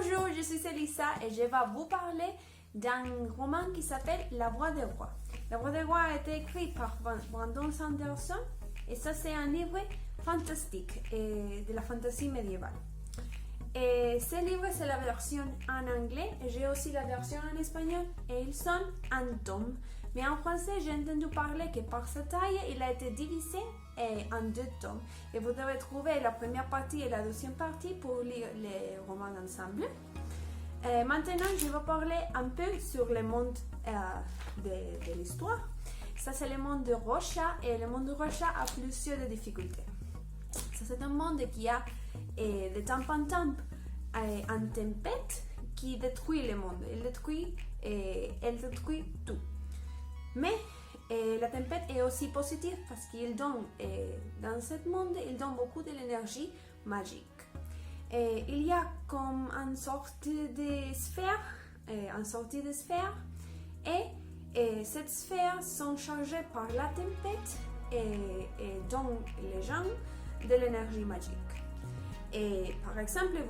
Bonjour, je suis Elisa et je vais vous parler d'un roman qui s'appelle La Voix des Rois. La Voix des Rois a été écrit par Brandon Sanderson et ça c'est un livre fantastique et de la fantasy médiévale. Et ce livre c'est la version en anglais et j'ai aussi la version en espagnol et ils sont un tome. Mais en français j'ai entendu parler que par sa taille il a été divisé en 2 tomes. Et vous devez trouver la première partie et la deuxième partie pour lire les romans ensemble. Maintenant, je vais parler un peu sur le monde de l'histoire. Ça, c'est le monde de Rocha et le monde de Rocha a plusieurs difficultés. Ça, c'est un monde qui a de temps en temps une tempête qui détruit le monde. Elle détruit tout. Mais la tempête est aussi positive parce qu'il donne, dans ce monde, il donne beaucoup de l'énergie magique. Il y a comme une sorte de sphère, et cette sphère sont chargées par la tempête et donnent les gens de l'énergie magique. Et par exemple,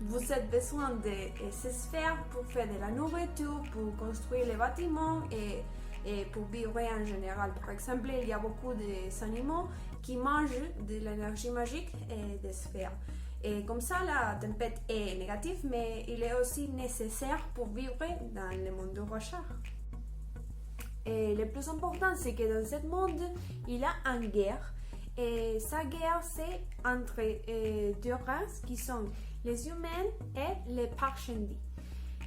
vous avez besoin de ces sphères pour faire de la nourriture, pour construire les bâtiments et pour vivre en général. Par exemple, il y a beaucoup d'animaux qui mangent de l'énergie magique et des sphères. Et comme ça, la tempête est négative, mais il est aussi nécessaire pour vivre dans le monde de Rocha. Et le plus important, c'est que dans ce monde, il y a une guerre. Et sa guerre, c'est entre 2 races qui sont les humains et les Parshendi.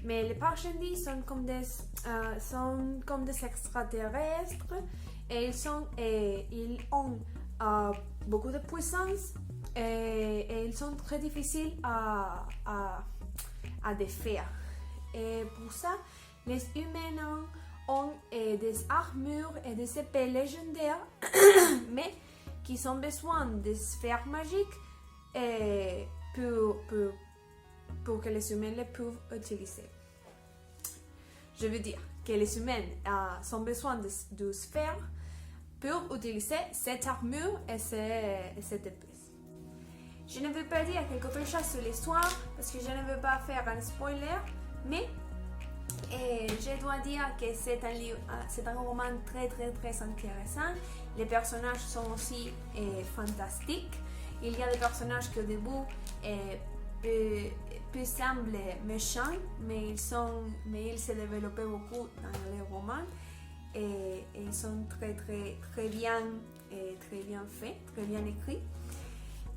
Mais les Parshendi sont comme des extraterrestres et ils ont beaucoup de puissance et ils sont très difficiles à défaire. Et pour ça, les humains ont des armures et des épées légendaires, mais qui ont besoin de sphères magiques pour que les humains les puissent utiliser. Je veux dire que les humains ont besoin de sphères pour utiliser cette armure et cette épée. Je ne veux pas dire quelque chose sur l'histoire parce que je ne veux pas faire un spoiler, mais je dois dire que c'est un roman très intéressant. Les personnages sont aussi fantastiques. Il y a des personnages qui au début peuvent sembler méchants, mais ils se développent beaucoup dans les romans et ils sont très bien faits, très bien écrits.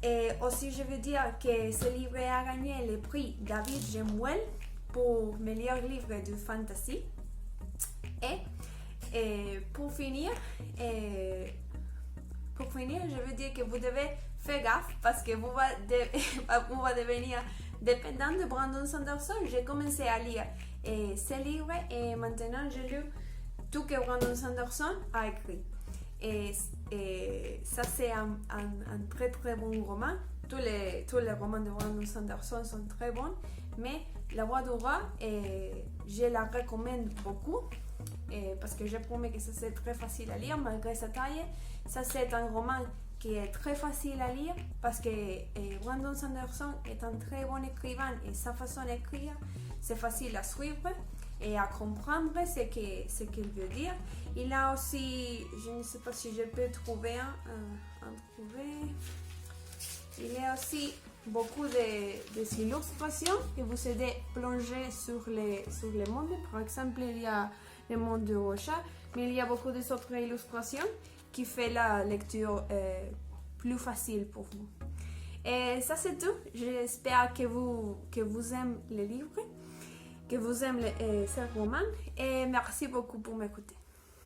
Et aussi, je veux dire que ce livre a gagné le prix David Gemmell pour meilleur livre de fantasy. Et pour finir, je veux dire que vous devez faire gaffe parce que vous va devenir dépendant de Brandon Sanderson. J'ai commencé à lire ce livre et maintenant je lis tout que Brandon Sanderson a écrit. Et ça c'est un très bon roman. Tous les romans de Brandon Sanderson sont très bons, mais La Voix du Roi, je la recommande beaucoup parce que je promets que ça c'est très facile à lire malgré sa taille. Ça c'est un roman qui est très facile à lire parce que Brandon Sanderson est un très bon écrivain et sa façon d'écrire c'est facile à suivre et à comprendre ce qu'il veut dire. Il a aussi, je ne sais pas si je peux trouver il y a aussi beaucoup de illustrations qui vous aident à plonger sur le monde. Par exemple, il y a le monde de Rocha, mais il y a beaucoup d'autres illustrations qui font la lecture plus facile pour vous. Et ça c'est tout. J'espère que vous aimez les livres, que vous aimez ce roman et merci beaucoup pour m'écouter.